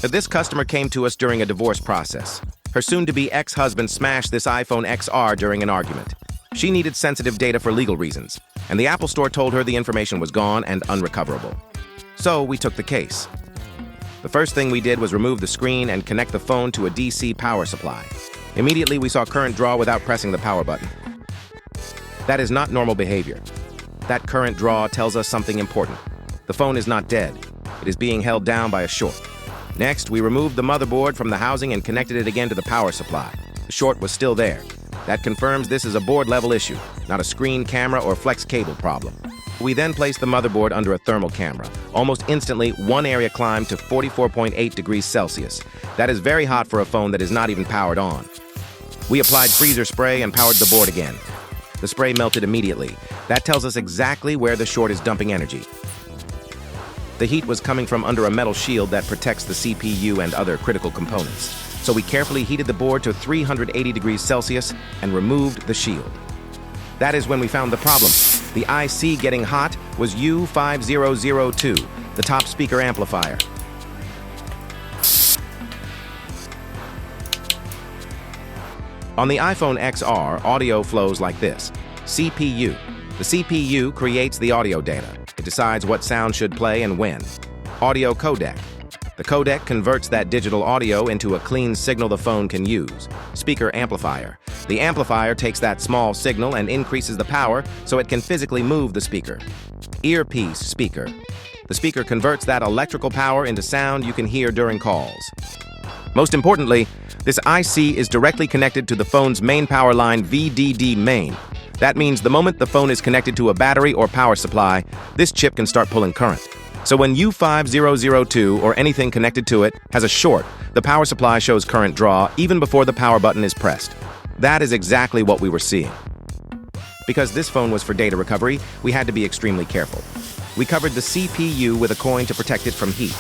This customer came to us during a divorce process. Her soon-to-be ex-husband smashed this iPhone XR during an argument. She needed sensitive data for legal reasons, and the Apple Store told her the information was gone and unrecoverable. So we took the case. The first thing we did was remove the screen and connect the phone to a DC power supply. Immediately, we saw current draw without pressing the power button. That is not normal behavior. That current draw tells us something important. The phone is not dead. It is being held down by a short. Next, we removed the motherboard from the housing and connected it again to the power supply. The short was still there. That confirms this is a board-level issue, not a screen, camera, or flex cable problem. We then placed the motherboard under a thermal camera. Almost instantly, one area climbed to 44.8 degrees Celsius. That is very hot for a phone that is not even powered on. We applied freezer spray and powered the board again. The spray melted immediately. That tells us exactly where the short is dumping energy. The heat was coming from under a metal shield that protects the CPU and other critical components. So we carefully heated the board to 380 degrees Celsius and removed the shield. That is when we found the problem. The IC getting hot was U5002, the top speaker amplifier. On the iPhone XR, audio flows like this. CPU. The CPU creates the audio data. It decides what sound should play and when. Audio codec. The codec converts that digital audio into a clean signal the phone can use. Speaker amplifier. The amplifier takes that small signal and increases the power so it can physically move the speaker. Earpiece speaker. The speaker converts that electrical power into sound you can hear during calls. Most importantly, this IC is directly connected to the phone's main power line VDD main. That means the moment the phone is connected to a battery or power supply, this chip can start pulling current. So when U5002 or anything connected to it has a short, the power supply shows current draw even before the power button is pressed. That is exactly what we were seeing. Because this phone was for data recovery, we had to be extremely careful. We covered the CPU with a coin to protect it from heat.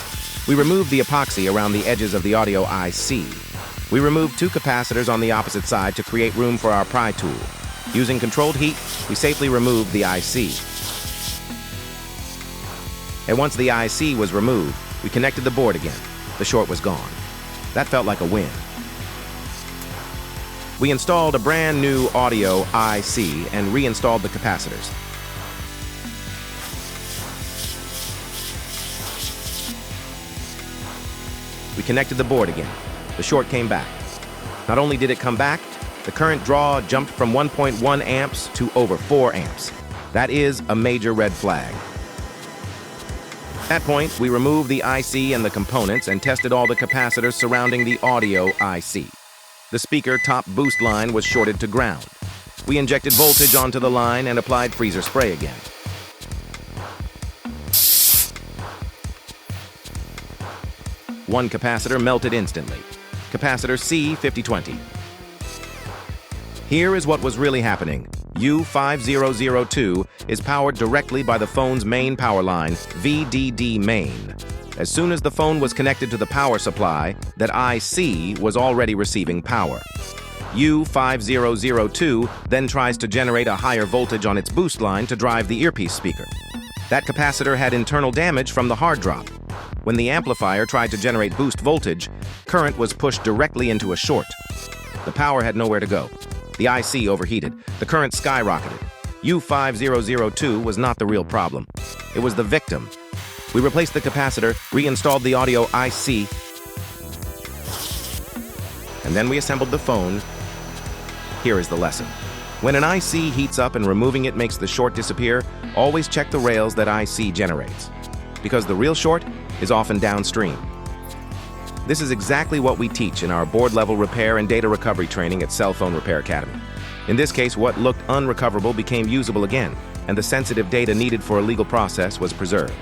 We removed the epoxy around the edges of the audio IC. We removed 2 capacitors on the opposite side to create room for our pry tool. Using controlled heat, we safely removed the IC. And once the IC was removed, we connected the board again. The short was gone. That felt like a win. We installed a brand new audio IC and reinstalled the capacitors. We connected the board again. The short came back. Not only did it come back, the current draw jumped from 1.1 amps to over 4 amps. That is a major red flag. At that point, we removed the IC and the components and tested all the capacitors surrounding the audio IC. The speaker top boost line was shorted to ground. We injected voltage onto the line and applied freezer spray again. One capacitor melted instantly. Capacitor C5020. Here is what was really happening. U5002 is powered directly by the phone's main power line, VDD main. As soon as the phone was connected to the power supply, that IC was already receiving power. U5002 then tries to generate a higher voltage on its boost line to drive the earpiece speaker. That capacitor had internal damage from the hard drop. When the amplifier tried to generate boost voltage, current was pushed directly into a short. The power had nowhere to go. The IC overheated. The current skyrocketed. U5002 was not the real problem. It was the victim. We replaced the capacitor, reinstalled the audio IC, and then we assembled the phone. Here is the lesson. When an IC heats up and removing it makes the short disappear, always check the rails that IC generates, because the real short is often downstream. This is exactly what we teach in our board-level repair and data recovery training at Cell Phone Repair Academy. In this case, what looked unrecoverable became usable again, and the sensitive data needed for a legal process was preserved.